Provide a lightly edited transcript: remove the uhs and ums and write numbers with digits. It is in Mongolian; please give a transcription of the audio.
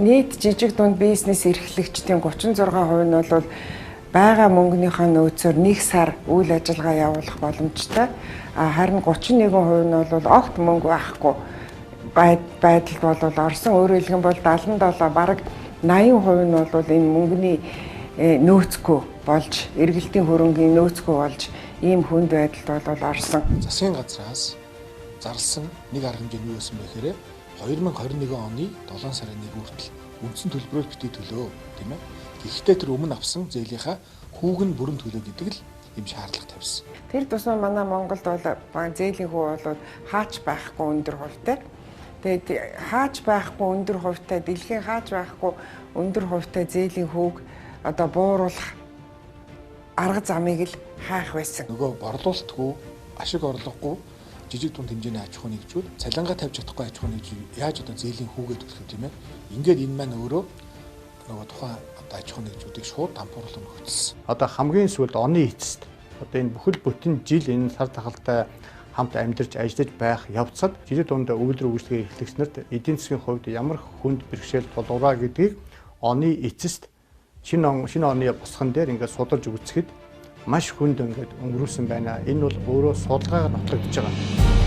нийт жижиг дунд бизнес эрхлэгчдийн 36% нь бол байгаа мөнгөнийхөө нөөцөөр 1 сар үйл ажиллагаа явуулах боломжтой. Харин 31% нь бол огт мөнгө байхгүй байдалд бол орсон. Өөрөөр хэлбэл 77 бараг 80% нь бол энэ мөнгөний нөөцгүй болж, эргэлтийн хөрөнгийн нөөцгүй болж ийм хүнд байдалд бол орсон. Засгийн газраас зарласан нэг арга хэмжээ нь юу байсан бэ гэхээр 2021 оны 7 сарын 1 хүртэл үндсэн төлбөрөөр битгий төлөө, тийм ээ. Гэхдээ тэр өмнө авсан зээлийнхаа хүүг нь бүрэн төлөө гэдэг л юм шаардлага тавьсан. Тэр тусмаа манай Монголд бол зээлийн хүү бол хаач байхгүй өндөр хувьтай. Тэгээд хаач байхгүй өндөр хувьтай, дэлхийн хаач байхгүй өндөр хувьтай зээлийн хүүг одоо бууруулах арга замыг л хаах байсан. Нөгөө борлуулалтгүй, ашиг орлогогүй жижиг дунд хэмжээний аж ахуй нэгжүүд цалингаа тавьж чадахгүй аж ахуй нэгжүүд яаж одоо зээлийн хүүгээ төлөх юм, тийм ээ. Ингээд энэ маань өөрөө нөгөө тухайн одоо аж ахуй нэгжүүдийг шууд дампуурлан өгсөн. Одоо хамгийн сүүлд оны эцэст одоо энэ бүхэл бүтэн жил энэ сар тахалтай хамт амьдарч ажиллаж байх явцад жижиг дунд үйлдвэр үйлчлэгээ эрхлэгчнэрт эдийн засгийн хувьд ямар хүнд бэрхшээл тулгуур гэдгийг оны эцэст шинэ оны босгон дээр ингээд судалж үзэхэд маш хүнд ингээд өнгөрүүлсэн байна. Энэ бол өөрөө судалгаагаар нотлогдож байгаа.